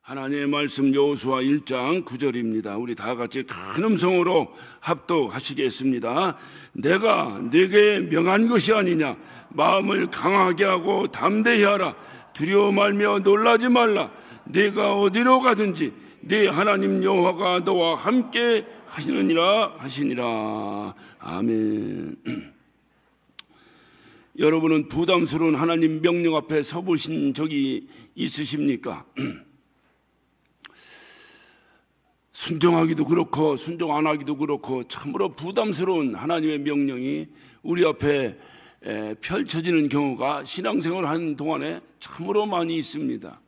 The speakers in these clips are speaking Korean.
하나님의 말씀 여호수아 1장 9절입니다. 우리 다 같이 큰 음성으로 합독하시겠습니다. 내가 네게 명한 것이 아니냐. 마음을 강하게 하고 담대히 하라. 두려워 말며 놀라지 말라. 네가 어디로 가든지 네 하나님 여호와가 너와 함께 하시느니라 하시니라. 아멘. 여러분은 부담스러운 하나님 명령 앞에 서보신 적이 있으십니까? 순종하기도 그렇고 순종 안 하기도 그렇고 참으로 부담스러운 하나님의 명령이 우리 앞에 펼쳐지는 경우가 신앙생활을 하는 동안에 참으로 많이 있습니다.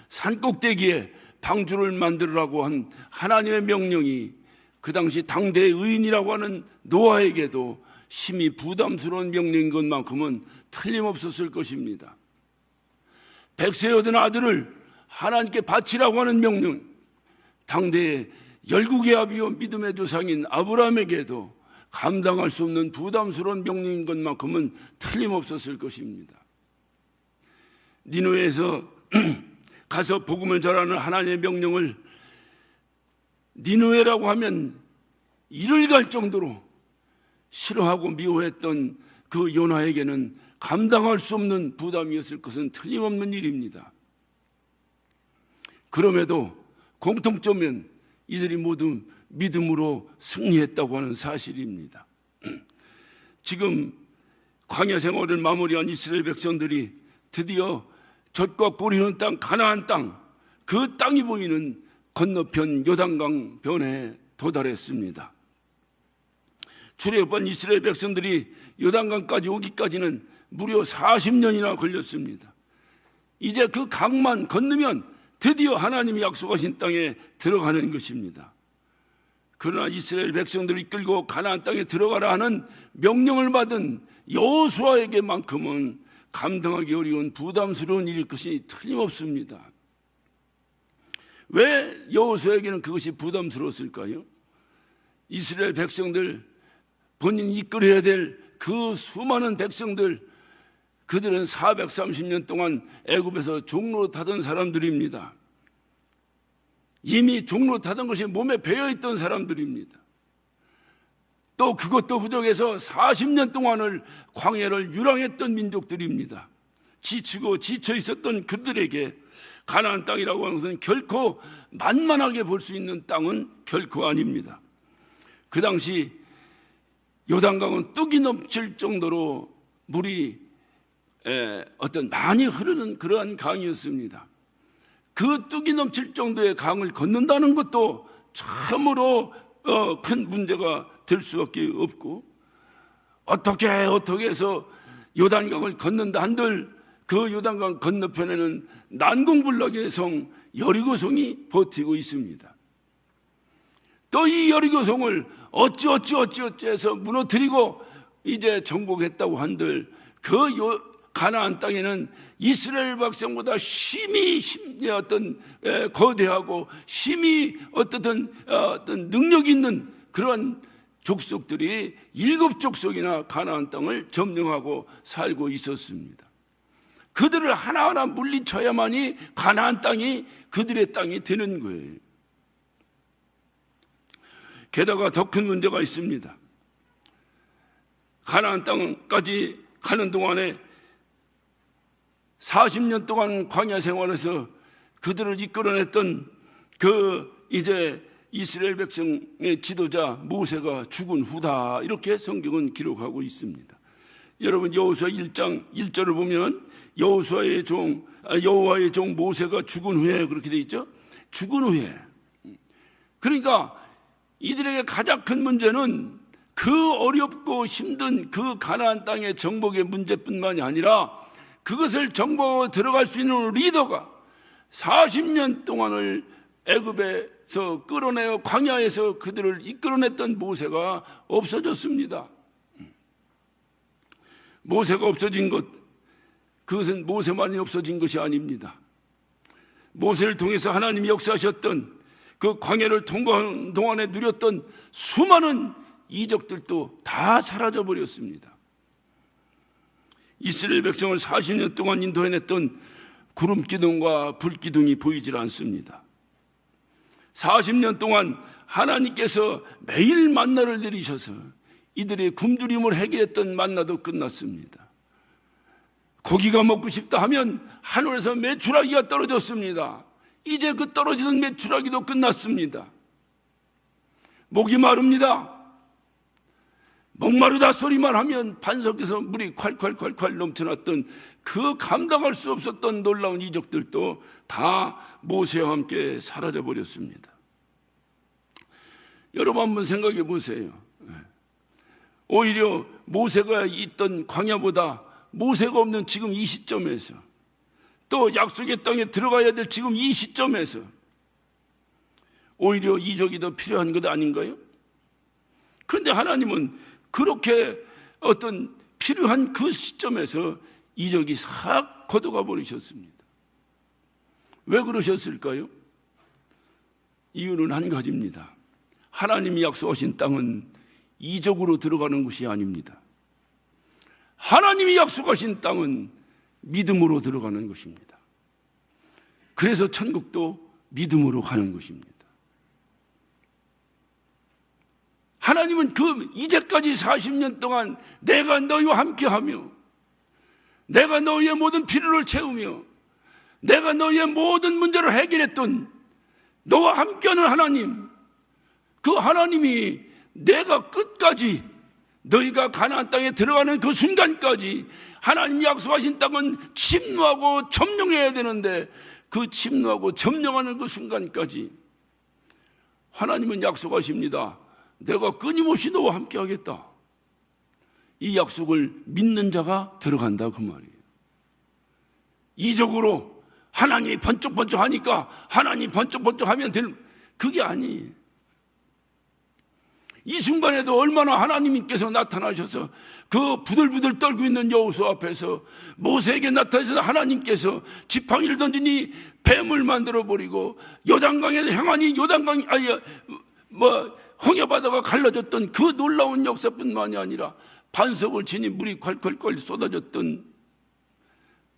산꼭대기에 방주를 만들으라고 한 하나님의 명령이 그 당시 당대의 의인이라고 하는 노아에게도 심히 부담스러운 명령인 것만큼은 틀림없었을 것입니다. 100세 얻은 아들을 하나님께 바치라고 하는 명령, 당대의 열국의 아비요 믿음의 조상인 아브라함에게도 감당할 수 없는 부담스러운 명령인 것만큼은 틀림없었을 것입니다. 니느웨에서 가서 복음을 전하는 하나님의 명령을 니느웨라고 하면 이를 갈 정도로 싫어하고 미워했던 그 요나에게는 감당할 수 없는 부담이었을 것은 틀림없는 일입니다. 그럼에도 공통점은 이들이 모두 믿음으로 승리했다고 하는 사실입니다. 지금 광야 생활을 마무리한 이스라엘 백성들이 드디어 젖과 꿀이 흐르는 땅 가나안 땅, 그 땅이 보이는 건너편 요단강 변에 도달했습니다. 출애굽한 이스라엘 백성들이 요단강까지 오기까지는 무려 40년이나 걸렸습니다. 이제 그 강만 건너면 드디어 하나님이 약속하신 땅에 들어가는 것입니다. 그러나 이스라엘 백성들을 이끌고 가나안 땅에 들어가라 하는 명령을 받은 여호수아에게만큼은 감당하기 어려운 부담스러운 일일 것이 틀림없습니다. 왜 여호수아에게는 그것이 부담스러웠을까요? 이스라엘 백성들, 본인이 이끌어야 될 그 수많은 백성들, 그들은 430년 동안 애굽에서 종로 타던 사람들입니다. 이미 종로 타던 것이 몸에 배어있던 사람들입니다. 또 그것도 부족해서 40년 동안을 광야를 유랑했던 민족들입니다. 지치고 지쳐 있었던 그들에게 가나안 땅이라고 하는 것은 결코 만만하게 볼 수 있는 땅은 결코 아닙니다. 그 당시 요단강은 뚝이 넘칠 정도로 물이 많이 흐르는 그러한 강이었습니다. 그 뚝이 넘칠 정도의 강을 건넌다는 것도 참으로 큰 문제가 될 수밖에 없고, 어떻게 해서 요단강을 건넌다 한들 그 요단강 건너편에는 난공불락의 성 여리고성이 버티고 있습니다. 또 이 여리고성을 어찌해서 무너뜨리고 이제 정복했다고 한들 그 가나안 땅에는 이스라엘 백성보다 심히 거대하고 심히 어떤 능력 있는 그런 족속들이 7족속이나 가나안 땅을 점령하고 살고 있었습니다. 그들을 하나하나 물리쳐야만이 가나안 땅이 그들의 땅이 되는 거예요. 게다가 더 큰 문제가 있습니다. 가나안 땅까지 가는 동안에 40년 동안 광야 생활에서 그들을 이끌어냈던 이제 이스라엘 백성의 지도자 모세가 죽은 후다, 이렇게 성경은 기록하고 있습니다. 여러분 여호수아 1장 1절을 보면 여호와의 종 모세가 죽은 후에 그렇게 돼 있죠. 죽은 후에. 그러니까 이들에게 가장 큰 문제는 그 어렵고 힘든 그 가나안 땅의 정복의 문제뿐만이 아니라 그것을 정복하고 들어갈 수 있는 리더가 40년 동안을 애굽에서 끌어내어 광야에서 그들을 이끌어냈던 모세가 없어졌습니다. 모세가 없어진 것, 그것은 모세만이 없어진 것이 아닙니다. 모세를 통해서 하나님이 역사하셨던 그 광야를 통과하는 동안에 누렸던 수많은 이적들도 다 사라져버렸습니다. 이스라엘 백성을 40년 동안 인도해냈던 구름 기둥과 불 기둥이 보이질 않습니다. 40년 동안 하나님께서 매일 만나를 내리셔서 이들의 굶주림을 해결했던 만나도 끝났습니다. 고기가 먹고 싶다 하면 하늘에서 메추라기가 떨어졌습니다. 이제 그 떨어지는 메추라기도 끝났습니다. 목이 마릅니다. 목마르다 소리만 하면 반석에서 물이 콸콸콸콸 넘쳐났던 그 감당할 수 없었던 놀라운 이적들도 다 모세와 함께 사라져 버렸습니다. 여러분 한번 생각해 보세요. 오히려 모세가 있던 광야보다 모세가 없는 지금 이 시점에서, 또 약속의 땅에 들어가야 될 지금 이 시점에서 오히려 이적이 더 필요한 것 아닌가요? 그런데 하나님은 그렇게 어떤 필요한 그 시점에서 이적이 싹 걷어가 버리셨습니다. 왜 그러셨을까요? 이유는 한 가지입니다. 하나님이 약속하신 땅은 이적으로 들어가는 것이 아닙니다. 하나님이 약속하신 땅은 믿음으로 들어가는 것입니다. 그래서 천국도 믿음으로 가는 것입니다. 하나님은 이제까지 40년 동안 내가 너희와 함께하며 내가 너희의 모든 필요를 채우며 내가 너희의 모든 문제를 해결했던 너와 함께하는 하나님, 그 하나님이 내가 끝까지 너희가 가나안 땅에 들어가는 그 순간까지 하나님이 약속하신 땅은 침노하고 점령해야 되는데 그 침노하고 점령하는 그 순간까지 하나님은 약속하십니다. 내가 끊임없이 너와 함께 하겠다. 이 약속을 믿는 자가 들어간다 그 말이에요. 이적으로 하나님이 번쩍번쩍 하니까 하나님이 번쩍번쩍 하면 될, 그게 아니에요. 이 순간에도 얼마나 하나님께서 나타나셔서 그 부들부들 떨고 있는 여호수아 앞에서 모세에게 나타나셔서 하나님께서 지팡이를 던지니 뱀을 만들어버리고 요단강에 향하니 요단강이 홍해바다가 갈라졌던 그 놀라운 역사뿐만이 아니라 반석을 지니 물이 콸콸콸 쏟아졌던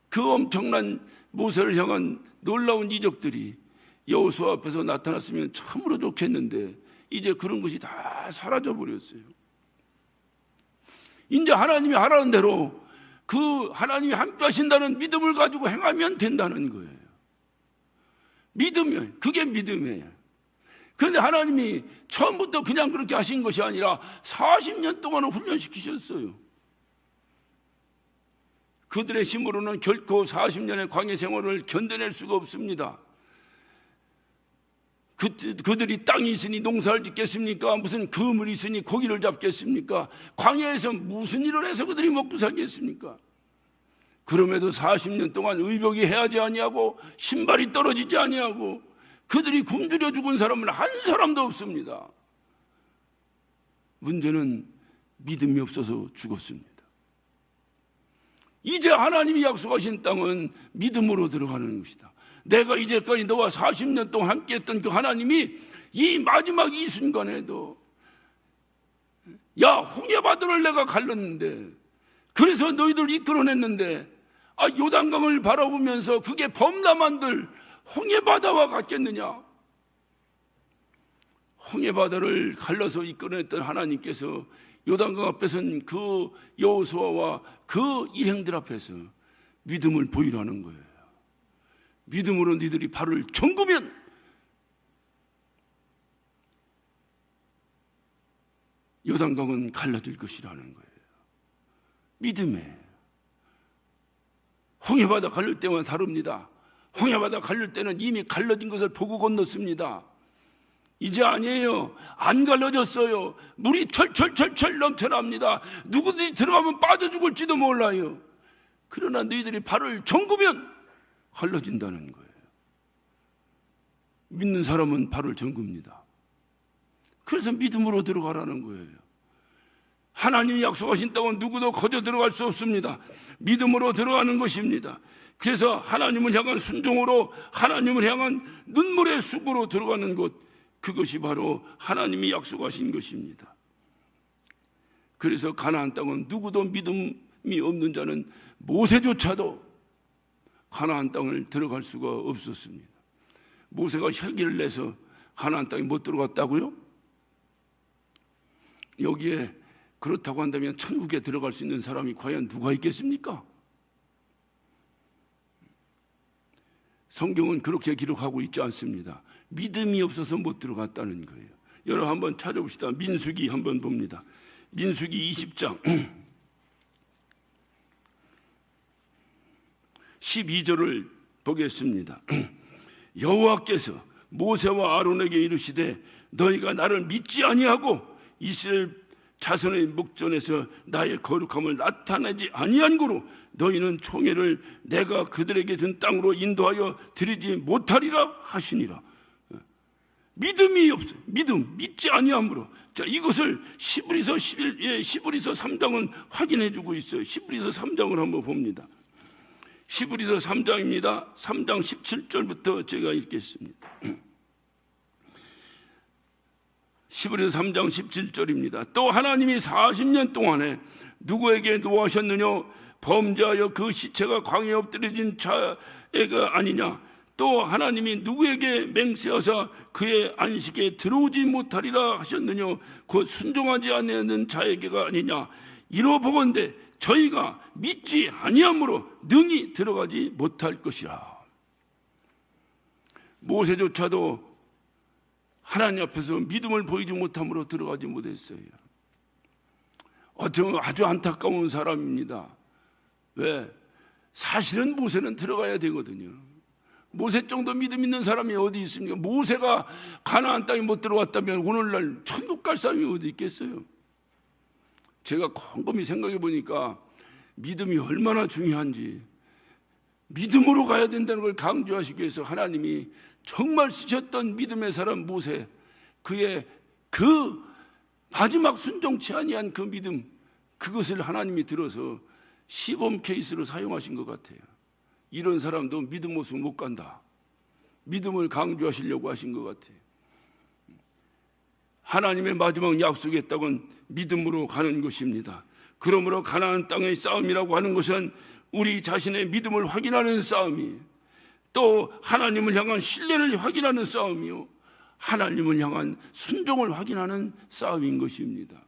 그 엄청난 모세를 향한 놀라운 이적들이 여호수아 앞에서 나타났으면 참으로 좋겠는데 이제 그런 것이 다 사라져 버렸어요. 이제 하나님이 하라는 대로 그 하나님이 함께 하신다는 믿음을 가지고 행하면 된다는 거예요. 믿으면, 그게 믿음이에요. 그런데 하나님이 처음부터 그냥 그렇게 하신 것이 아니라 40년 동안을 훈련시키셨어요. 그들의 힘으로는 결코 40년의 광야 생활을 견뎌낼 수가 없습니다. 그들이 땅이 있으니 농사를 짓겠습니까? 무슨 그물이 있으니 고기를 잡겠습니까? 광야에서 무슨 일을 해서 그들이 먹고 살겠습니까? 그럼에도 40년 동안 의복이 해하지 아니하고 신발이 떨어지지 아니하고 그들이 굶주려 죽은 사람은 한 사람도 없습니다. 문제는 믿음이 없어서 죽었습니다. 이제 하나님이 약속하신 땅은 믿음으로 들어가는 것이다. 내가 이제까지 너와 40년 동안 함께했던 그 하나님이 이 마지막 이 순간에도 야 홍해바다를 내가 갈랐는데 그래서 너희들 이끌어냈는데 요단강을 바라보면서 그게 범람한들 홍해바다와 같겠느냐? 홍해바다를 갈라서 이끌어냈던 하나님께서 요단강 앞에 선 그 여호수아와 그 일행들 앞에서 믿음을 보이라는 거예요. 믿음으로 너희들이 발을 정구면 요단강은 갈라질 것이라는 거예요. 믿음에 홍해바다 갈릴 때와 다릅니다. 홍해바다 갈릴 때는 이미 갈라진 것을 보고 건넜습니다. 이제 아니에요. 안 갈라졌어요. 물이 철철철철 넘쳐납니다. 누구든지 들어가면 빠져 죽을지도 몰라요. 그러나 너희들이 발을 정구면 갈라진다는 거예요. 믿는 사람은 발을 정굽니다. 그래서 믿음으로 들어가라는 거예요. 하나님이 약속하신 땅은 누구도 거저 들어갈 수 없습니다. 믿음으로 들어가는 것입니다. 그래서 하나님을 향한 순종으로 하나님을 향한 눈물의 숲으로 들어가는 것, 그것이 바로 하나님이 약속하신 것입니다. 그래서 가나안 땅은 누구도 믿음이 없는 자는 모세조차도 가나안 땅을 들어갈 수가 없었습니다. 모세가 혈기를 내서 가나안 땅에 못 들어갔다고요? 여기에 그렇다고 한다면 천국에 들어갈 수 있는 사람이 과연 누가 있겠습니까? 성경은 그렇게 기록하고 있지 않습니다. 믿음이 없어서 못 들어갔다는 거예요. 여러분 한번 찾아봅시다. 민수기 한번 봅니다. 민수기 20장 12절을 보겠습니다. 여호와께서 모세와 아론에게 이르시되 너희가 나를 믿지 아니하고 이스라엘 자손의 목전에서 나의 거룩함을 나타내지 아니한 고로 너희는 총회를 내가 그들에게 준 땅으로 인도하여 드리지 못하리라 하시니라. 믿음이 없어요. 믿지 아니함으로. 자, 이것을 시브리서 3장은 확인해 주고 있어요. 시브리서 3장을 한번 봅니다. 시브리서 3장입니다. 3장 17절부터 제가 읽겠습니다. 시브리서 3장 17절입니다. 또 하나님이 40년 동안에 누구에게 노하셨느냐? 범죄하여 그 시체가 광야에 엎드려진 자애가 아니냐? 또 하나님이 누구에게 맹세하사 그의 안식에 들어오지 못하리라 하셨느냐? 곧 순종하지 아니하는 자에게가 아니냐? 이러보건대 저희가 믿지 아니함으로 능히 들어가지 못할 것이라. 모세조차도 하나님 앞에서 믿음을 보이지 못함으로 들어가지 못했어요. 어쩌면 아주 안타까운 사람입니다. 왜? 사실은 모세는 들어가야 되거든요. 모세 정도 믿음 있는 사람이 어디 있습니까? 모세가 가나안 땅에 못 들어갔다면 오늘날 천국 갈 사람이 어디 있겠어요? 제가 곰곰이 생각해 보니까 믿음이 얼마나 중요한지, 믿음으로 가야 된다는 걸 강조하시기 위해서 하나님이 정말 쓰셨던 믿음의 사람 모세, 그의 그 마지막 순종치 아니한 그 믿음, 그것을 하나님이 들어서 시범 케이스로 사용하신 것 같아요. 이런 사람도 믿음 없으면 못 간다. 믿음을 강조하시려고 하신 것 같아요. 하나님의 마지막 약속의 땅은 믿음으로 가는 것입니다. 그러므로 가나안 땅의 싸움이라고 하는 것은 우리 자신의 믿음을 확인하는 싸움이, 또 하나님을 향한 신뢰를 확인하는 싸움이요, 하나님을 향한 순종을 확인하는 싸움인 것입니다.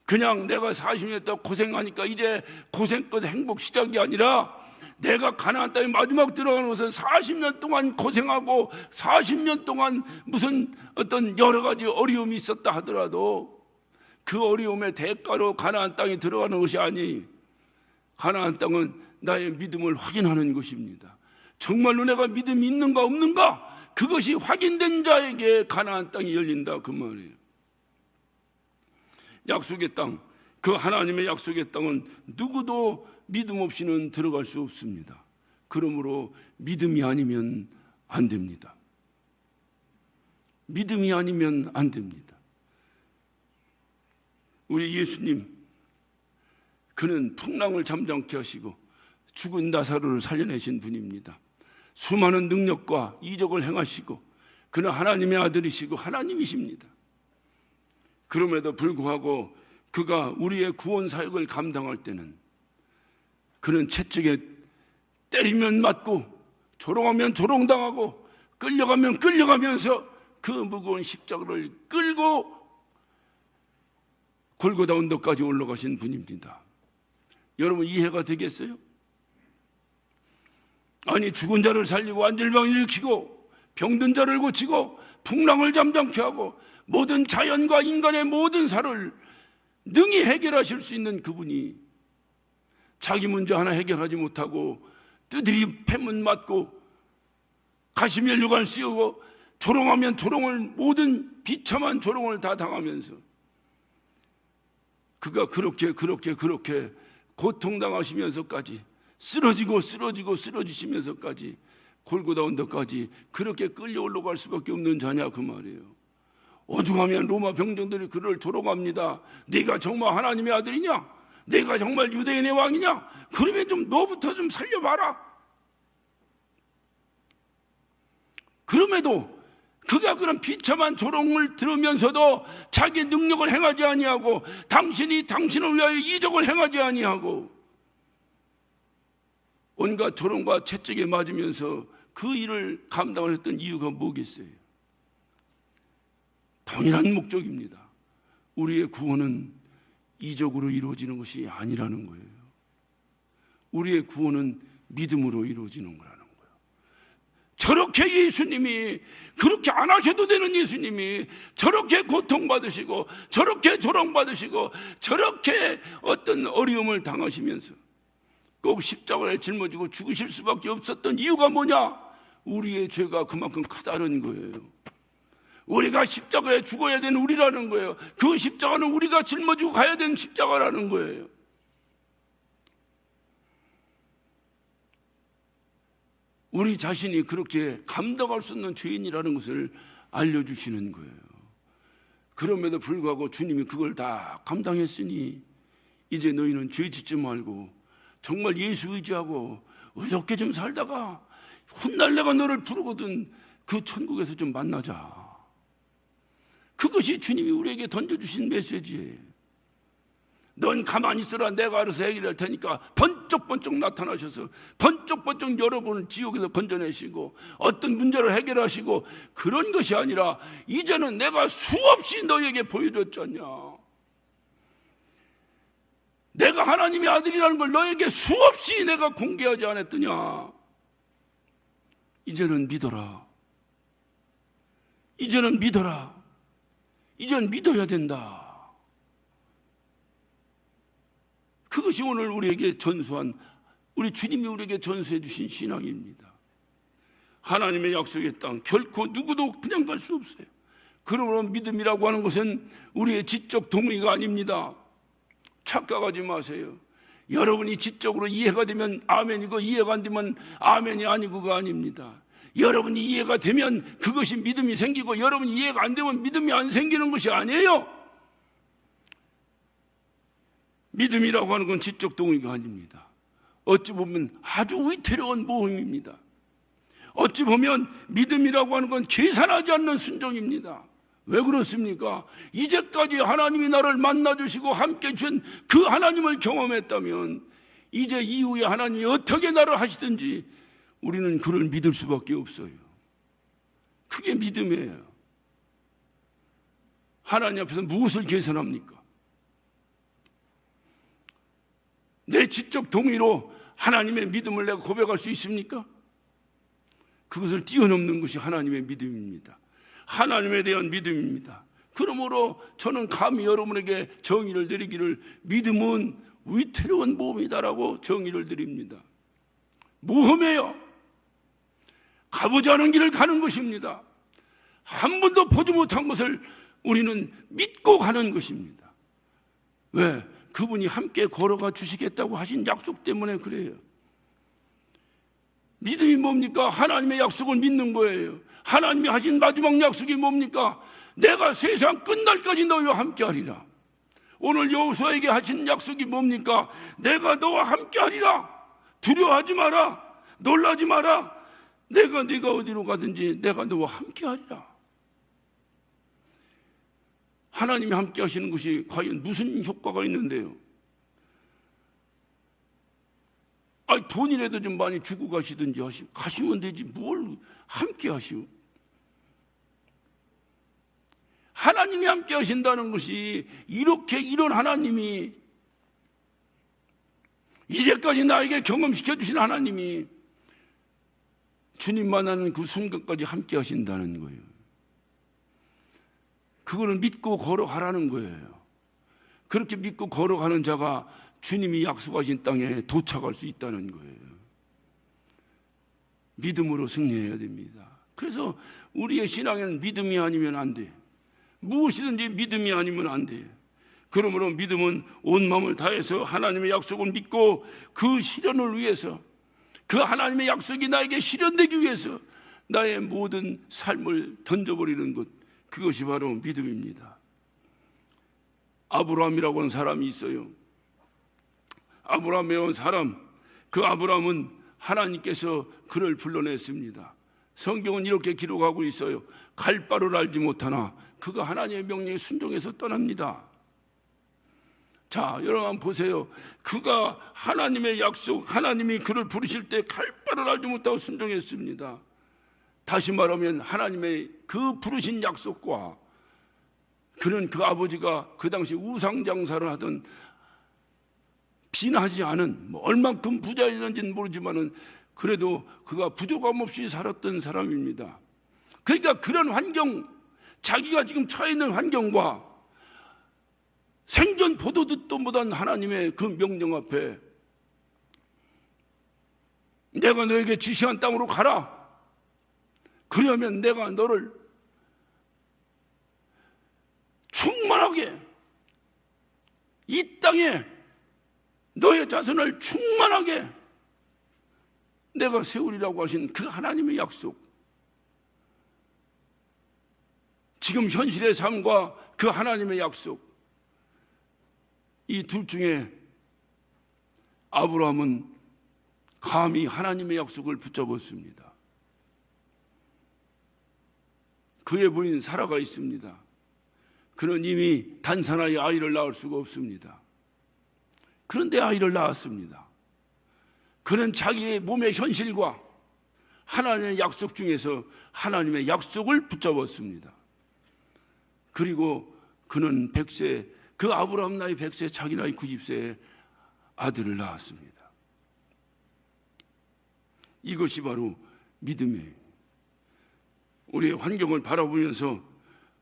그냥 내가 40년 동안 고생하니까 이제 고생 끝 행복 시작이 아니라, 내가 가나안 땅에 마지막 들어가는 것은 40년 동안 고생하고 40년 동안 무슨 어떤 여러 가지 어려움이 있었다 하더라도 그 어려움의 대가로 가나안 땅에 들어가는 것이 아니, 가나안 땅은 나의 믿음을 확인하는 것입니다. 정말로 내가 믿음이 있는가 없는가, 그것이 확인된 자에게 가나안 땅이 열린다, 그 말이에요. 약속의 땅, 그 하나님의 약속의 땅은 누구도 믿음 없이는 들어갈 수 없습니다. 그러므로 믿음이 아니면 안 됩니다. 믿음이 아니면 안 됩니다. 우리 예수님, 그는 풍랑을 잠잠케 하시고 죽은 나사로를 살려내신 분입니다. 수많은 능력과 이적을 행하시고 그는 하나님의 아들이시고 하나님이십니다. 그럼에도 불구하고 그가 우리의 구원 사역을 감당할 때는 그는 채찍에 때리면 맞고 조롱하면 조롱당하고 끌려가면 끌려가면서 그 무거운 십자가를 끌고 골고다 언덕까지 올라가신 분입니다. 여러분 이해가 되겠어요? 아니, 죽은 자를 살리고 안질병을 일으키고 병든 자를 고치고 풍랑을 잠잠케 하고 모든 자연과 인간의 모든 사를 능히 해결하실 수 있는 그분이 자기 문제 하나 해결하지 못하고 뜨들이 패문 맞고 가시면류관 씌우고 조롱하면 조롱을, 모든 비참한 조롱을 다 당하면서 그가 그렇게 고통당하시면서까지 쓰러지시면서까지 골고다 언덕까지 그렇게 끌려 올라갈 수밖에 없는 자냐, 그 말이에요. 오죽하면 로마 병정들이 그를 조롱합니다. 네가 정말 하나님의 아들이냐? 내가 정말 유대인의 왕이냐? 그러면 좀 너부터 좀 살려봐라. 그럼에도 그가 그런 비참한 조롱을 들으면서도 자기 능력을 행하지 아니하고 당신이 당신을 위하여 이적을 행하지 아니하고 온갖 조롱과 채찍에 맞으면서 그 일을 감당을 했던 이유가 뭐겠어요? 동일한 목적입니다. 우리의 구원은 이적으로 이루어지는 것이 아니라는 거예요. 우리의 구원은 믿음으로 이루어지는 거라는 거예요. 저렇게 예수님이, 그렇게 안 하셔도 되는 예수님이 저렇게 고통받으시고 저렇게 조롱받으시고 저렇게 어떤 어려움을 당하시면서 꼭 십자가에 짊어지고 죽으실 수밖에 없었던 이유가 뭐냐? 우리의 죄가 그만큼 크다는 거예요. 우리가 십자가에 죽어야 되는 우리라는 거예요. 그 십자가는 우리가 짊어지고 가야 되는 십자가라는 거예요. 우리 자신이 그렇게 감당할 수 없는 죄인이라는 것을 알려주시는 거예요. 그럼에도 불구하고 주님이 그걸 다 감당했으니 이제 너희는 죄 짓지 말고 정말 예수 의지하고 의롭게 좀 살다가 훗날 내가 너를 부르거든 그 천국에서 좀 만나자. 그것이 주님이 우리에게 던져주신 메시지예요. 넌 가만히 있어라, 내가 알아서 해결할 테니까 번쩍번쩍 나타나셔서 번쩍번쩍 여러분을 지옥에서 건져내시고 어떤 문제를 해결하시고 그런 것이 아니라 이제는 내가 수없이 너에게 보여줬잖냐. 내가 하나님의 아들이라는 걸 너에게 수없이 내가 공개하지 않았더냐. 이제는 믿어라. 이제는 믿어라. 이제는 믿어야 된다. 그것이 오늘 우리에게 전수한, 우리 주님이 우리에게 전수해 주신 신앙입니다. 하나님의 약속의 땅 결코 누구도 그냥 갈 수 없어요. 그러므로 믿음이라고 하는 것은 우리의 지적 동의가 아닙니다. 착각하지 마세요. 여러분이 지적으로 이해가 되면 아멘이고 이해가 안 되면 아멘이 아니고가 아닙니다. 여러분이 이해가 되면 그것이 믿음이 생기고 여러분이 이해가 안 되면 믿음이 안 생기는 것이 아니에요. 믿음이라고 하는 건 지적 동의가 아닙니다. 어찌 보면 아주 위태로운 모험입니다. 어찌 보면 믿음이라고 하는 건 계산하지 않는 순종입니다. 왜 그렇습니까? 이제까지 하나님이 나를 만나주시고 함께 주신 그 하나님을 경험했다면 이제 이후에 하나님이 어떻게 나를 하시든지 우리는 그를 믿을 수밖에 없어요. 그게 믿음이에요. 하나님 앞에서 무엇을 계산합니까? 내 지적 동의로 하나님의 믿음을 내가 고백할 수 있습니까? 그것을 뛰어넘는 것이 하나님의 믿음입니다. 하나님에 대한 믿음입니다. 그러므로 저는 감히 여러분에게 정의를 내리기를, 믿음은 위태로운 모험이다라고 정의를 드립니다. 모험이에요. 가보지 않은 길을 가는 것입니다. 한 번도 보지 못한 것을 우리는 믿고 가는 것입니다. 왜? 그분이 함께 걸어가 주시겠다고 하신 약속 때문에 그래요. 믿음이 뭡니까? 하나님의 약속을 믿는 거예요. 하나님이 하신 마지막 약속이 뭡니까? 내가 세상 끝날까지 너희와 함께 하리라. 오늘 여호수아에게 하신 약속이 뭡니까? 내가 너와 함께 하리라. 두려워하지 마라. 놀라지 마라. 네가 어디로 가든지 내가 너와 함께 하리라. 하나님이 함께 하시는 것이 과연 무슨 효과가 있는데요? 돈이라도 좀 많이 주고 가시든지 가시면 되지 뭘 함께 하시오. 하나님이 함께 하신다는 것이 이런 하나님이, 이제까지 나에게 경험시켜 주신 하나님이 주님 만나는 그 순간까지 함께 하신다는 거예요. 그거는 믿고 걸어가라는 거예요. 그렇게 믿고 걸어가는 자가 주님이 약속하신 땅에 도착할 수 있다는 거예요. 믿음으로 승리해야 됩니다. 그래서 우리의 신앙에는 믿음이 아니면 안 돼요. 무엇이든지 믿음이 아니면 안 돼요. 그러므로 믿음은 온 마음을 다해서 하나님의 약속을 믿고 그 실현을 위해서, 그 하나님의 약속이 나에게 실현되기 위해서 나의 모든 삶을 던져버리는 것, 그것이 바로 믿음입니다. 아브라함이라고 하는 사람이 있어요. 아브라함이라고 하는 사람, 그 아브라함은 하나님께서 그를 불러냈습니다. 성경은 이렇게 기록하고 있어요. 갈 바를 알지 못하나 그가 하나님의 명령에 순종해서 떠납니다. 자, 여러분 보세요. 그가 하나님의 약속, 하나님이 그를 부르실 때 갈 바를 알지 못하고 순종했습니다. 다시 말하면 하나님의 그 부르신 약속과 그는 그 아버지가 그 당시 우상장사를 하던 빈하지 않은 얼만큼 부자였는지는 모르지만은 그래도 그가 부족함 없이 살았던 사람입니다. 그러니까 그런 환경, 자기가 지금 처해 있는 환경과 생전 보도 듣도 못한 하나님의 그 명령 앞에 내가 너에게 지시한 땅으로 가라. 그러면 내가 너를 충만하게 이 땅에 너의 자손을 충만하게 내가 세우리라고 하신 그 하나님의 약속, 지금 현실의 삶과 그 하나님의 약속, 이 둘 중에 아브라함은 감히 하나님의 약속을 붙잡았습니다. 그의 부인 사라가 있습니다. 그는 이미 단산하여 아이를 낳을 수가 없습니다. 그런데 아이를 낳았습니다. 그는 자기의 몸의 현실과 하나님의 약속 중에서 하나님의 약속을 붙잡았습니다. 그리고 그는 100세, 그 아브라함 나이 100세, 자기 나이 90세에 아들을 낳았습니다. 이것이 바로 믿음이에요. 우리의 환경을 바라보면서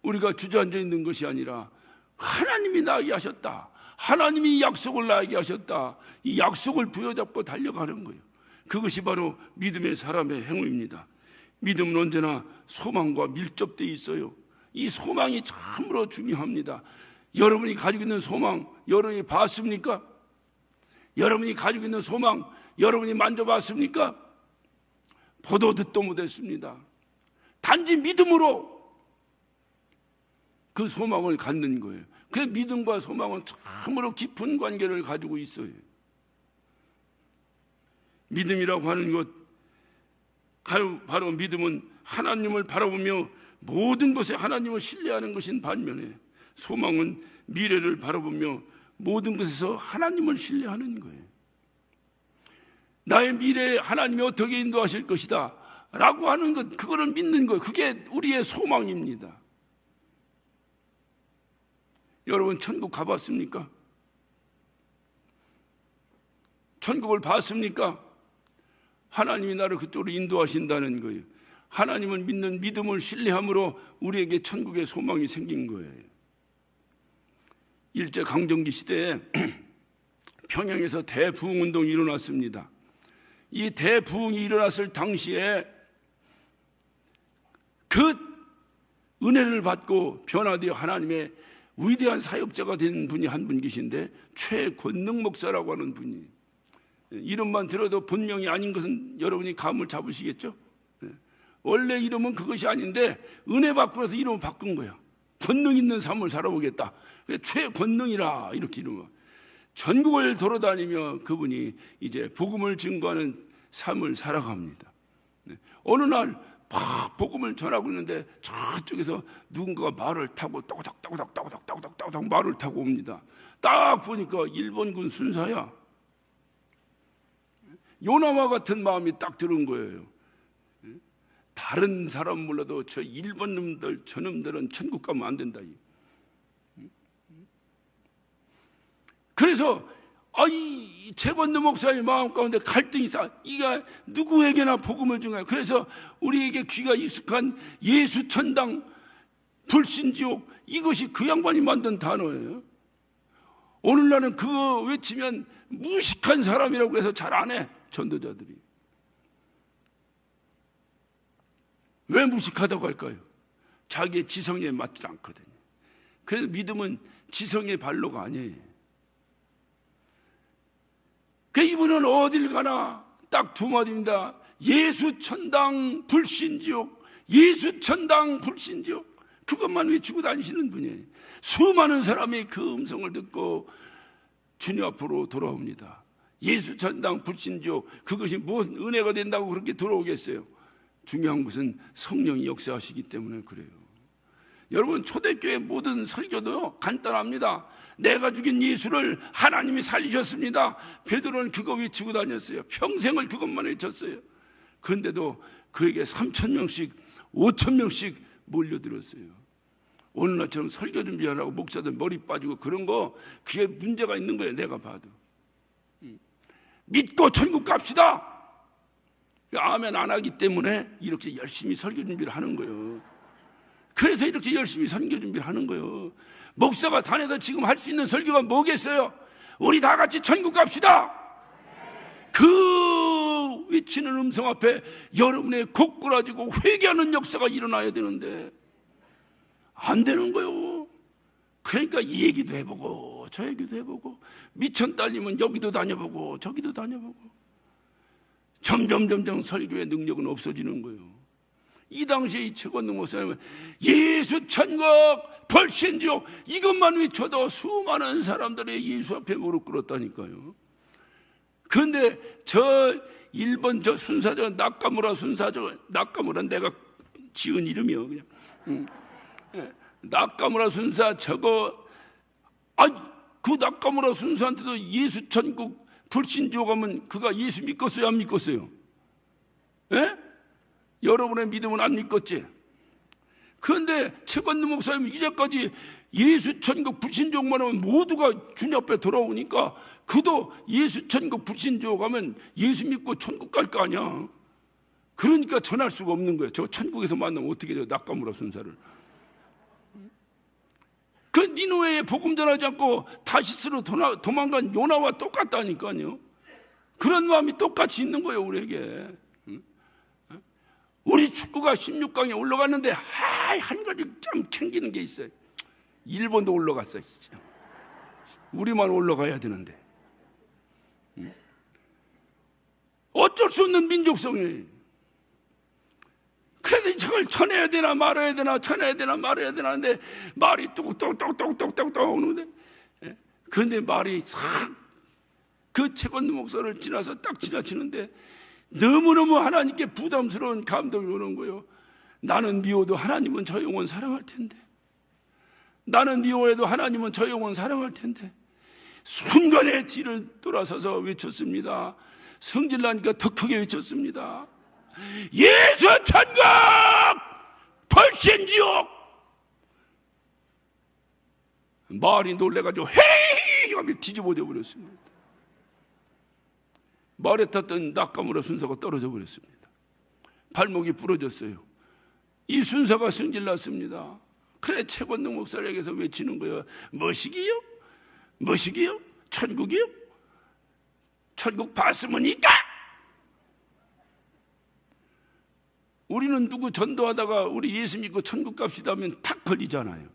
우리가 주저앉아 있는 것이 아니라 하나님이 나에게 하셨다, 하나님이 약속을 나에게 하셨다, 이 약속을 부여잡고 달려가는 거예요. 그것이 바로 믿음의 사람의 행위입니다. 믿음은 언제나 소망과 밀접되어 있어요. 이 소망이 참으로 중요합니다. 여러분이 가지고 있는 소망, 여러분이 봤습니까? 여러분이 가지고 있는 소망, 여러분이 만져봤습니까? 보도 듣도 못했습니다. 단지 믿음으로 그 소망을 갖는 거예요. 그 믿음과 소망은 참으로 깊은 관계를 가지고 있어요. 믿음이라고 하는 것, 바로 믿음은 하나님을 바라보며 모든 것에 하나님을 신뢰하는 것인 반면에, 소망은 미래를 바라보며 모든 것에서 하나님을 신뢰하는 거예요. 나의 미래에 하나님이 어떻게 인도하실 것이다 라고 하는 것, 그거를 믿는 거예요. 그게 우리의 소망입니다. 여러분, 천국 가봤습니까? 천국을 봤습니까? 하나님이 나를 그쪽으로 인도하신다는 거예요. 하나님을 믿는 믿음을 신뢰함으로 우리에게 천국의 소망이 생긴 거예요. 일제 강점기 시대에 평양에서 대부흥운동이 일어났습니다. 이 대부흥이 일어났을 당시에 그 은혜를 받고 변화되어 하나님의 위대한 사역자가 된 분이 한 분 계신데, 최권능 목사라고 하는 분이, 이름만 들어도 본명이 아닌 것은 여러분이 감을 잡으시겠죠? 원래 이름은 그것이 아닌데 은혜 받고 나서 이름을 바꾼 거야. 권능 있는 삶을 살아보겠다. 최권능이라 이렇게 이름을. 전국을 돌아다니며 그분이 이제 복음을 증거하는 삶을 살아갑니다. 어느 날 막 복음을 전하고 있는데 저쪽에서 누군가가 말을 타고 따고닥 말을 타고 옵니다. 딱 보니까 일본군 순사야. 요나와 같은 마음이 딱 들은 거예요. 다른 사람 몰라도 저 일본 놈들, 저놈들은 천국 가면 안 된다. 그래서 이 최권능 목사님 마음 가운데 갈등이 있어. 이게 누구에게나 복음을 증거해요. 그래서 우리에게 귀가 익숙한 예수 천당 불신지옥, 이것이 그 양반이 만든 단어예요. 오늘날은 그거 외치면 무식한 사람이라고 해서 잘 안 해, 전도자들이. 왜 무식하다고 할까요? 자기의 지성에 맞지 않거든요. 그래서 믿음은 지성의 발로가 아니에요. 그 이분은 어딜 가나 딱 두 마디입니다. 예수 천당 불신지옥, 예수 천당 불신지옥. 그것만 외치고 다니시는 분이에요. 수많은 사람이 그 음성을 듣고 주님 앞으로 돌아옵니다. 예수 천당 불신지옥, 그것이 무슨 은혜가 된다고 그렇게 돌아오겠어요? 중요한 것은 성령이 역사하시기 때문에 그래요. 여러분, 초대교회 모든 설교도 간단합니다. 내가 죽인 예수를 하나님이 살리셨습니다. 베드로는 그거 외치고 다녔어요. 평생을 그것만 외쳤어요. 그런데도 그에게 3,000명씩 5,000명씩 몰려들었어요. 오늘 날처럼 설교 준비하라고 목사들 머리 빠지고 그런 거, 그게 문제가 있는 거예요. 내가 봐도. 믿고 천국 갑시다. 아멘 안 하기 때문에 이렇게 열심히 설교 준비를 하는 거예요. 그래서 이렇게 열심히 설교 준비를 하는 거예요. 목사가 다녀서 지금 할 수 있는 설교가 뭐겠어요? 우리 다 같이 천국 갑시다. 그 외치는 음성 앞에 여러분의 고꾸라지고 회개하는 역사가 일어나야 되는데 안 되는 거예요. 그러니까 이 얘기도 해보고 저 얘기도 해보고, 미천 딸리면 여기도 다녀보고 저기도 다녀보고, 점점 설교의 능력은 없어지는 거예요. 이 당시에 이 최권능 목사님은 예수 천국 벌신지옥 이것만 외쳐도 수많은 사람들이 예수 앞에 무릎 꿇었다니까요. 그런데 저 일본 저 순사저 나카무라 순사저, 나카무라는 내가 지은 이름이요 그냥. 나카무라 순사 저거, 그 나카무라 순사한테도 예수 천국 불신지옥 하면 그가 예수 믿겠어요 안 믿겠어요? 예? 여러분의 믿음은 안 믿겠지? 그런데 최권능 목사님은 이제까지 예수 천국 불신지옥만 하면 모두가 주님 앞에 돌아오니까 그도 예수 천국 불신지옥 하면 예수 믿고 천국 갈 거 아니야. 그러니까 전할 수가 없는 거예요. 저 천국에서 만나면 어떻게 돼요? 나카무라 순사를. 그 니누웨에 복음 전하지 않고 다시스로 도망간 요나와 똑같다니까요. 그런 마음이 똑같이 있는 거예요 우리에게. 우리 축구가 16강에 올라갔는데 한 가지 좀 캥기는 게 있어요. 일본도 올라갔어. 진짜. 우리만 올라가야 되는데. 어쩔 수 없는 민족성이에요. 그래도 저걸 쳐내야 되나 말아야 되나, 쳐내야 되나 말아야 되나 하는데 말이 똑똑똑똑똑똑똑 오는데, 그런데 말이 싹 그 최권능 목사를 지나서 딱 지나치는데 너무너무 하나님께 부담스러운 감동이 오는 거예요. 나는 미워도 하나님은 저 영혼 사랑할 텐데, 나는 미워해도 하나님은 저 영혼 사랑할 텐데. 순간에 뒤를 돌아서서 외쳤습니다. 성질나니까 더 크게 외쳤습니다. 예수 천국 벌신지옥. 말이 놀래가지고 헤이 하며 뒤집어져 버렸습니다. 말에 탔던 나카무라 순사가 떨어져 버렸습니다. 발목이 부러졌어요. 이 순사가 승질났습니다. 그래 최권능 목사에게서 외치는 거예요. 뭐시기요? 뭐시기요? 천국이요? 천국 봤으니까. 우리는 누구 전도하다가 우리 예수 믿고 천국 갑시다 하면 탁 걸리잖아요.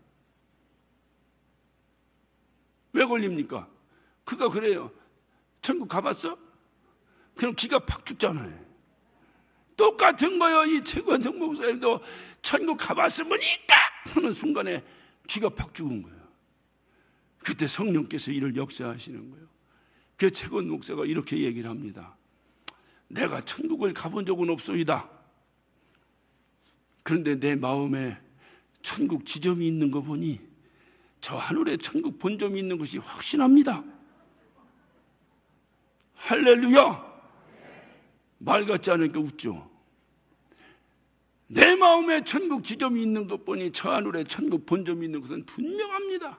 왜 걸립니까? 그가 그래요. 천국 가봤어? 그럼 기가 팍 죽잖아요. 똑같은 거예요. 이 최권능 목사님도 천국 가봤으니까 하는 순간에 기가 팍 죽은 거예요. 그때 성령께서 이를 역사하시는 거예요. 그 최권능 목사가 이렇게 얘기를 합니다. 내가 천국을 가본 적은 없소이다. 그런데 내 마음에 천국 지점이 있는 거 보니 저 하늘에 천국 본점이 있는 것이 확신합니다. 할렐루야. 말 같지 않으니까 웃죠. 내 마음에 천국 지점이 있는 것 보니 저 하늘에 천국 본점이 있는 것은 분명합니다.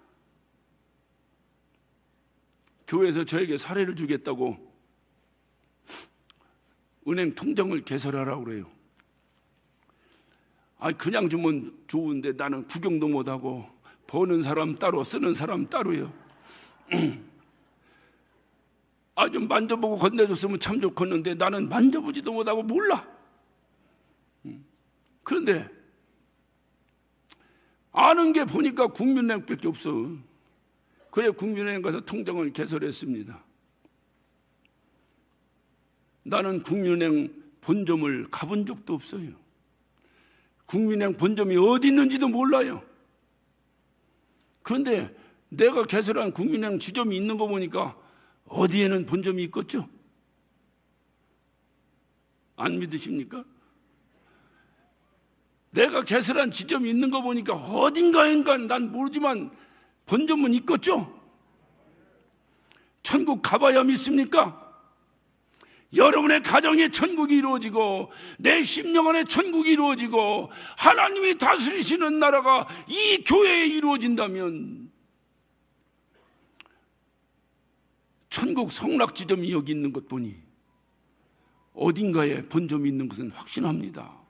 교회에서 저에게 사례를 주겠다고 은행 통장을 개설하라고 그래요. 그냥 주면 좋은데 나는 구경도 못하고 버는 사람 따로 쓰는 사람 따로요. 좀 만져보고 건네줬으면 참 좋겠는데 나는 만져보지도 못하고 몰라. 그런데 아는 게 보니까 국민은행밖에 없어. 그래 국민은행 가서 통장을 개설했습니다. 나는 국민은행 본점을 가본 적도 없어요. 국민은행 본점이 어디 있는지도 몰라요. 그런데 내가 개설한 국민은행 지점이 있는 거 보니까 어디에는 본점이 있겠죠? 안 믿으십니까? 내가 개설한 지점이 있는 거 보니까 어딘가인가 난 모르지만 본점은 있겠죠? 천국 가봐야 믿습니까? 여러분의 가정에 천국이 이루어지고 내 심령 안에 천국이 이루어지고 하나님이 다스리시는 나라가 이 교회에 이루어진다면 천국 성락 지점이 여기 있는 것 보니 어딘가에 본점이 있는 것은 확신합니다.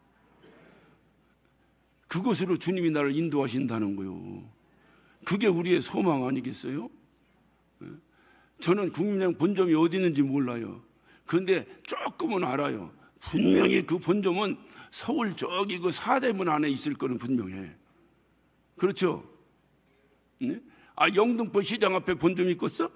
그곳으로 주님이 나를 인도하신다는 거요. 그게 우리의 소망 아니겠어요? 저는 국민은행 본점이 어디 있는지 몰라요. 그런데 조금은 알아요. 분명히 그 본점은 서울 저기 그 사대문 안에 있을 거는 분명해. 그렇죠? 네? 영등포 시장 앞에 본점이 있겠어?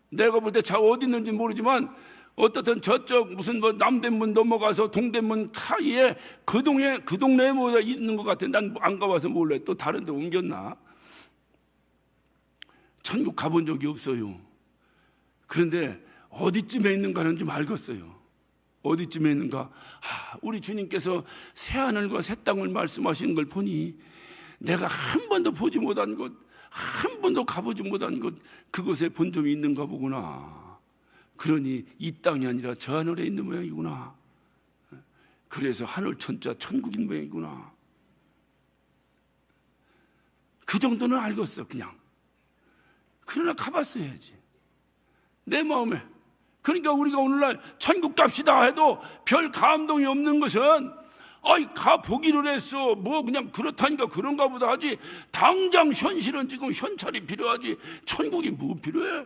내가 볼 때 잘 어디 있는지 모르지만 어떻든 저쪽 무슨 뭐 남대문 넘어가서 동대문 사이에 그 동네에 뭐 있는 것 같아. 난 안 가봐서 몰라. 또 다른 데 옮겼나? 천국 가본 적이 없어요. 그런데 어디쯤에 있는가는 좀 알겠어요. 어디쯤에 있는가? 우리 주님께서 새하늘과 새 땅을 말씀하시는 걸 보니 내가 한 번도 보지 못한 곳, 한 번도 가보지 못한 곳, 그곳에 본점이 있는가 보구나. 그러니 이 땅이 아니라 저 하늘에 있는 모양이구나. 그래서 하늘 천자 천국인 모양이구나. 그 정도는 알겠어 그냥. 그러나 가봤어야지. 내 마음에. 그러니까 우리가 오늘날 천국 갑시다 해도 별 감동이 없는 것은 가보기를 했어. 뭐 그냥 그렇다니까 그런가 보다 하지. 당장 현실은 지금 현찰이 필요하지. 천국이 뭐 필요해?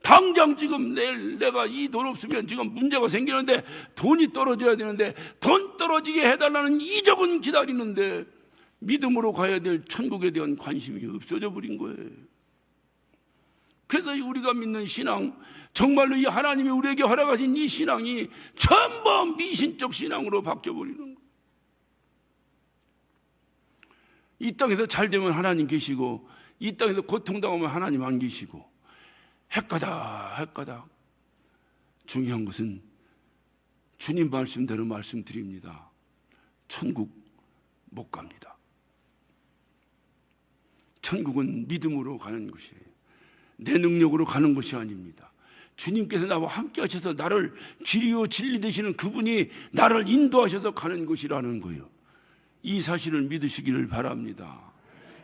당장 지금 내가 이 돈 없으면 지금 문제가 생기는데 돈이 떨어져야 되는데 돈 떨어지게 해달라는 이적은 기다리는데 믿음으로 가야 될 천국에 대한 관심이 없어져 버린 거예요. 그래서 우리가 믿는 신앙, 정말로 이 하나님이 우리에게 허락하신 이 신앙이 전부 미신적 신앙으로 바뀌어버리는 거예요. 이 땅에서 잘 되면 하나님 계시고 이 땅에서 고통당하면 하나님 안 계시고 헷가닥. 중요한 것은 주님 말씀대로 말씀드립니다. 천국 못 갑니다. 천국은 믿음으로 가는 것이에요. 내 능력으로 가는 것이 아닙니다. 주님께서 나와 함께 하셔서 나를 길이요 진리 되시는 그분이 나를 인도하셔서 가는 것이라는 거예요. 이 사실을 믿으시기를 바랍니다.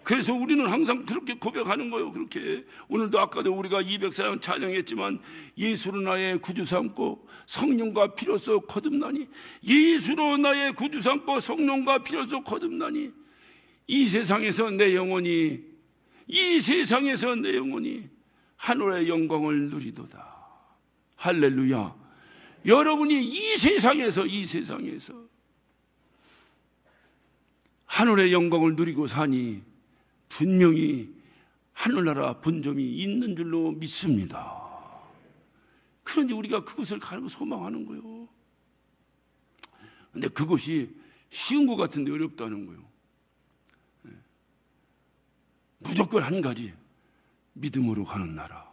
그래서 우리는 항상 그렇게 고백하는 거예요. 그렇게 오늘도 아까도 우리가 204장 찬양했지만 예수로 나의 구주 삼고 성령과 피로써 거듭나니, 예수로 나의 구주 삼고 성령과 피로써 거듭나니 이 세상에서 내 영혼이 하늘의 영광을 누리도다. 할렐루야. 여러분이 이 세상에서 하늘의 영광을 누리고 사니 분명히 하늘나라 본점이 있는 줄로 믿습니다. 그런데 우리가 그것을 가지고 소망하는 거예요. 근데 그것이 쉬운 것 같은데 어렵다는 거예요. 무조건 한 가지, 믿음으로 가는 나라,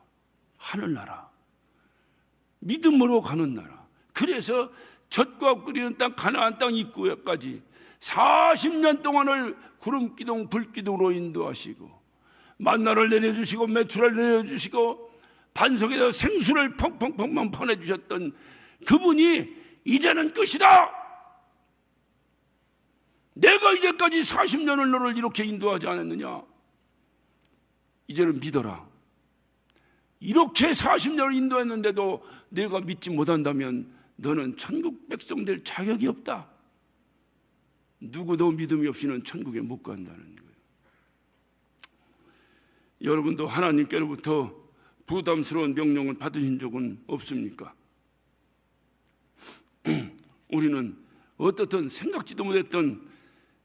하늘나라. 믿음으로 가는 나라. 그래서 젖과 끓이는 땅 가나안 땅 입구까지 40년 동안을 구름기둥 불기둥으로 인도하시고 만나를 내려주시고 메추라를 내려주시고 반석에서 생수를 펑펑펑 퍼내주셨던 그분이 이제는 끝이다. 내가 이제까지 40년을 너를 이렇게 인도하지 않았느냐. 이제는 믿어라. 이렇게 40년을 인도했는데도 내가 믿지 못한다면 너는 천국 백성 될 자격이 없다. 누구도 믿음이 없이는 천국에 못 간다는 거예요. 여러분도 하나님께로부터 부담스러운 명령을 받으신 적은 없습니까? 우리는 어떻든 생각지도 못했던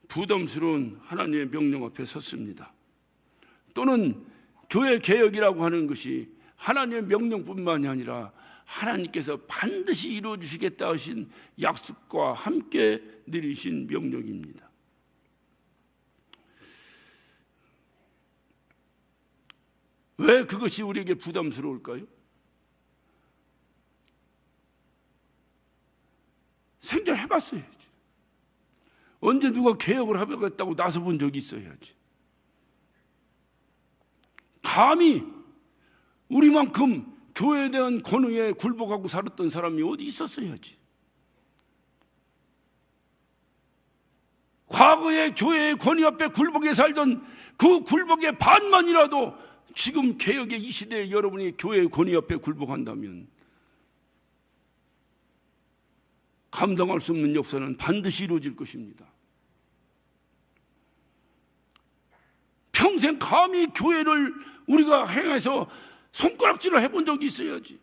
부담스러운 하나님의 명령 앞에 섰습니다. 또는 교회 개혁이라고 하는 것이 하나님의 명령뿐만이 아니라 하나님께서 반드시 이루어주시겠다 하신 약속과 함께 내리신 명령입니다. 왜 그것이 우리에게 부담스러울까요? 생전해봤어야지. 언제 누가 개혁을 하겠다고 나서본 적이 있어야지. 감히 우리만큼 교회에 대한 권위에 굴복하고 살았던 사람이 어디 있었어야지. 과거에 교회의 권위 앞에 굴복해 살던 그 굴복의 반만이라도 지금 개혁의 이 시대에 여러분이 교회의 권위 앞에 굴복한다면 감당할 수 없는 역사는 반드시 이루어질 것입니다. 평생 감히 교회를 우리가 행해서 손가락질을 해본 적이 있어야지.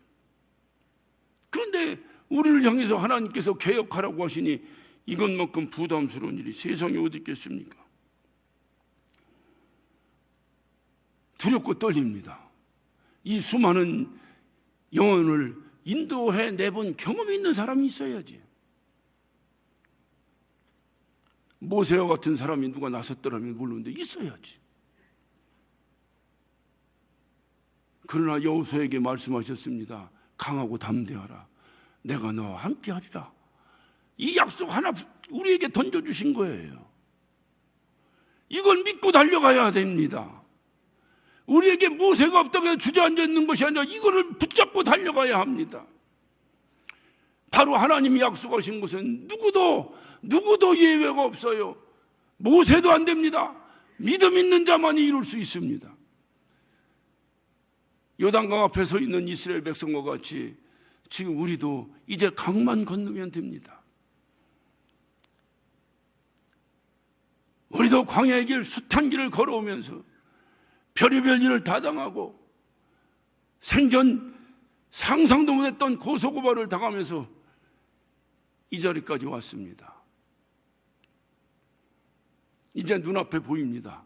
그런데 우리를 향해서 하나님께서 개혁하라고 하시니 이것만큼 부담스러운 일이 세상에 어디 있겠습니까? 두렵고 떨립니다. 이 수많은 영혼을 인도해 내본 경험이 있는 사람이 있어야지. 모세와 같은 사람이 누가 나섰더라면 모르는데 있어야지. 그러나 여호수아에게 말씀하셨습니다. 강하고 담대하라. 내가 너와 함께하리라. 이 약속 하나 우리에게 던져주신 거예요. 이걸 믿고 달려가야 됩니다. 우리에게 모세가 없다고 해서 주저앉아 있는 것이 아니라 이거를 붙잡고 달려가야 합니다. 바로 하나님이 약속하신 것은 누구도 예외가 없어요. 모세도 안 됩니다. 믿음 있는 자만이 이룰 수 있습니다. 요단강 앞에 서 있는 이스라엘 백성과 같이 지금 우리도 이제 강만 건너면 됩니다. 우리도 광야의 길, 숱한 길을 걸어오면서 별의별 일을 다 당하고 생전 상상도 못했던 고소고발을 당하면서 이 자리까지 왔습니다. 이제 눈앞에 보입니다.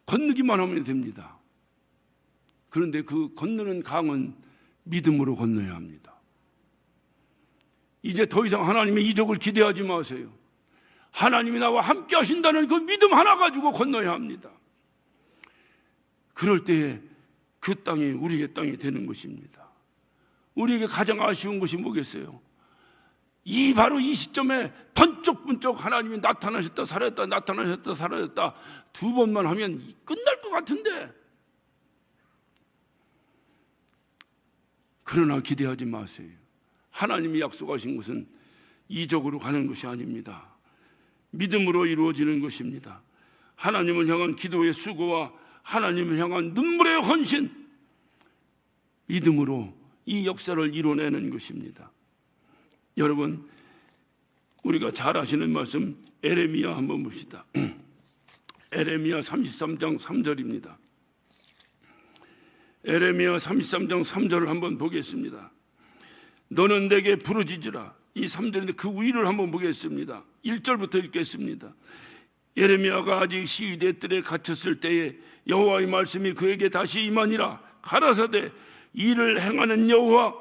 건너기만 하면 됩니다. 그런데 그 건너는 강은 믿음으로 건너야 합니다. 이제 더 이상 하나님의 이적을 기대하지 마세요. 하나님이 나와 함께 하신다는 그 믿음 하나 가지고 건너야 합니다. 그럴 때에 그 땅이 우리의 땅이 되는 것입니다. 우리에게 가장 아쉬운 것이 뭐겠어요? 바로 이 시점에 번쩍번쩍 하나님이 나타나셨다 사라졌다 나타나셨다 사라졌다 두 번만 하면 끝날 것 같은데, 그러나 기대하지 마세요. 하나님이 약속하신 것은 이적으로 가는 것이 아닙니다. 믿음으로 이루어지는 것입니다. 하나님을 향한 기도의 수고와 하나님을 향한 눈물의 헌신, 믿음으로 이 역사를 이뤄내는 것입니다. 여러분, 우리가 잘 아시는 말씀 에레미야 한번 봅시다. 에레미야 33장 3절입니다. 에레미야 33장 3절을 한번 보겠습니다. 너는 내게 부르짖으라. 이 3절인데 그 위를 한번 보겠습니다. 1절부터 읽겠습니다. 예레미야가 아직 시위대 뜰에 갇혔을 때에 여호와의 말씀이 그에게 다시 임하니라. 가라사대 이를 행하는 여호와,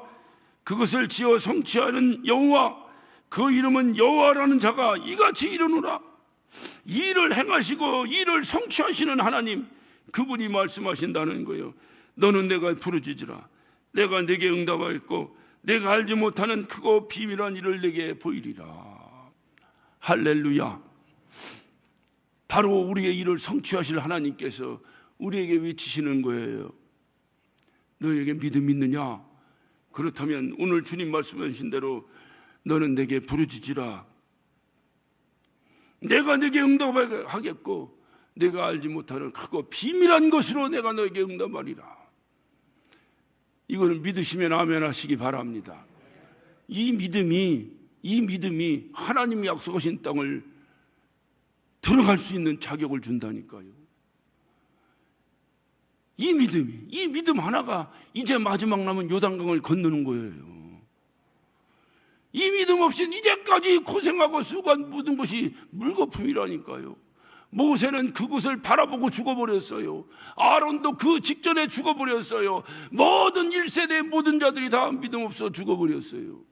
그것을 지어 성취하는 여호와, 그 이름은 여호와라는 자가 이같이 이르노라. 일을 행하시고 일을 성취하시는 하나님, 그분이 말씀하신다는 거예요. 너는 내가 부르짖으라. 내가 내게 응답하겠고 내가 알지 못하는 크고 비밀한 일을 내게 보이리라. 할렐루야. 바로 우리의 일을 성취하실 하나님께서 우리에게 외치시는 거예요. 너에게 믿음 있느냐? 그렇다면 오늘 주님 말씀하신 대로 너는 내게 부르짖으라. 내가 내게 응답하겠고 내가 알지 못하는 크고 비밀한 것으로 내가 너에게 응답하리라. 이거는 믿으시면 아멘 하시기 바랍니다. 이 믿음이 하나님이 약속하신 땅을 들어갈 수 있는 자격을 준다니까요. 이 믿음 하나가 이제 마지막 남은 요단강을 건너는 거예요. 이 믿음 없이는 이제까지 고생하고 수고한 모든 것이 물거품이라니까요. 모세는 그곳을 바라보고 죽어버렸어요. 아론도 그 직전에 죽어버렸어요. 모든 1세대의 모든 자들이 다 믿음 없어 죽어버렸어요.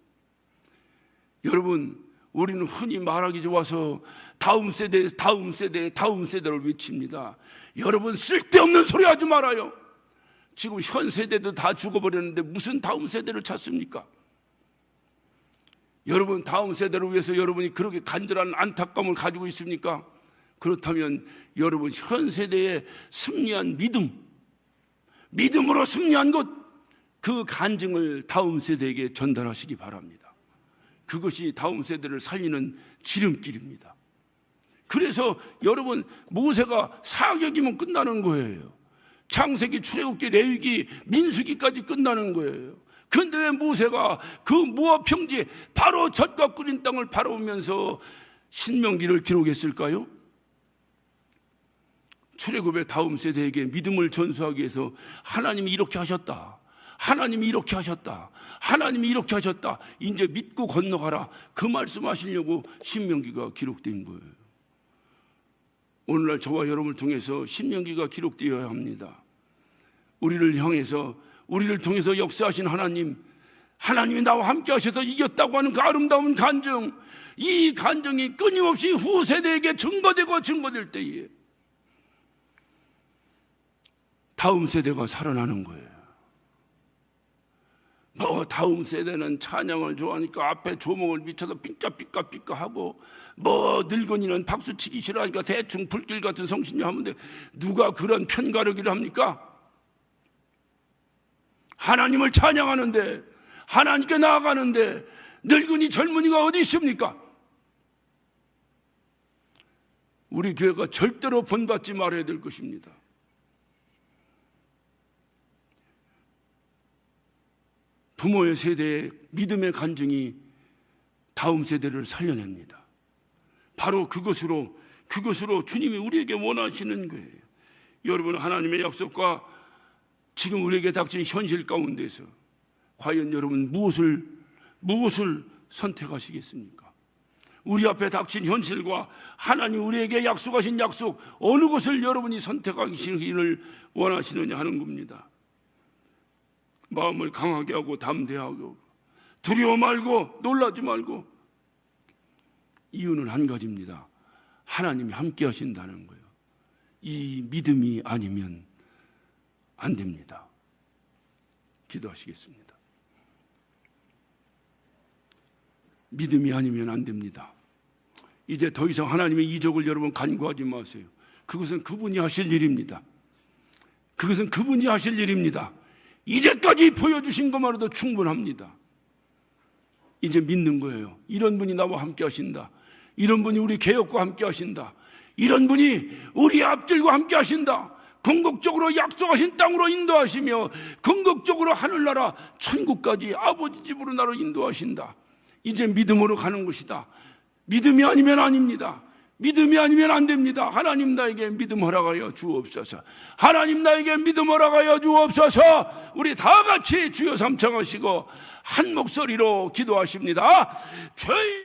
여러분, 우리는 흔히 말하기 좋아서 다음 세대를 외칩니다. 여러분, 쓸데없는 소리 하지 말아요. 지금 현 세대도 다 죽어버렸는데 무슨 다음 세대를 찾습니까? 여러분 다음 세대를 위해서 여러분이 그렇게 간절한 안타까움을 가지고 있습니까? 그렇다면 여러분 현 세대에 승리한 믿음으로 승리한 것, 그 간증을 다음 세대에게 전달하시기 바랍니다. 그것이 다음 세대를 살리는 지름길입니다. 그래서 여러분 모세가 사역이면 끝나는 거예요. 창세기, 출애굽기, 레위기, 민수기까지 끝나는 거예요. 그런데 왜 모세가 그 모압 평지에 바로 젖과 끓인 땅을 바라보면서 신명기를 기록했을까요? 출애굽의 다음 세대에게 믿음을 전수하기 위해서 하나님이 이렇게 하셨다, 하나님이 이렇게 하셨다, 하나님이 이렇게 하셨다, 이제 믿고 건너가라, 그 말씀하시려고 신명기가 기록된 거예요. 오늘날 저와 여러분을 통해서 신명기가 기록되어야 합니다. 우리를 향해서, 우리를 통해서 역사하신 하나님이 나와 함께 하셔서 이겼다고 하는 그 아름다운 간증, 이 간증이 끊임없이 후세대에게 증거될 때에 다음 세대가 살아나는 거예요. 다음 세대는 찬양을 좋아하니까 앞에 조목을 미쳐서 삐까삐까 하고, 늙은이는 박수치기 싫어하니까 대충 불길 같은 성신이 하면 돼. 누가 그런 편가르기를 합니까? 하나님을 찬양하는데, 하나님께 나아가는데 늙은이 젊은이가 어디 있습니까? 우리 교회가 절대로 본받지 말아야 될 것입니다. 부모의 세대의 믿음의 간증이 다음 세대를 살려냅니다. 바로 그것으로 주님이 우리에게 원하시는 거예요. 여러분, 하나님의 약속과 지금 우리에게 닥친 현실 가운데서 과연 여러분 무엇을 선택하시겠습니까? 우리 앞에 닥친 현실과 하나님 우리에게 약속하신 약속, 어느 것을 여러분이 선택하시기를 원하시느냐 하는 겁니다. 마음을 강하게 하고 담대하고 두려워 말고 놀라지 말고. 이유는 한 가지입니다. 하나님이 함께 하신다는 거예요. 이 믿음이 아니면 안 됩니다. 기도하시겠습니다. 믿음이 아니면 안 됩니다. 이제 더 이상 하나님의 이적을 여러분 간구하지 마세요. 그것은 그분이 하실 일입니다. 그것은 그분이 하실 일입니다. 이제까지 보여주신 것만으로도 충분합니다. 이제 믿는 거예요. 이런 분이 나와 함께 하신다. 이런 분이 우리 개혁과 함께 하신다. 이런 분이 우리 앞길과 함께 하신다. 궁극적으로 약속하신 땅으로 인도하시며 궁극적으로 하늘나라 천국까지 아버지 집으로 나를 인도하신다. 이제 믿음으로 가는 것이다. 믿음이 아니면 아닙니다. 믿음이 아니면 안 됩니다. 하나님 나에게 믿음 허락하여 주옵소서. 하나님 나에게 믿음 허락하여 주옵소서. 우리 다 같이 주여 삼창하시고 한 목소리로 기도하십니다. 저희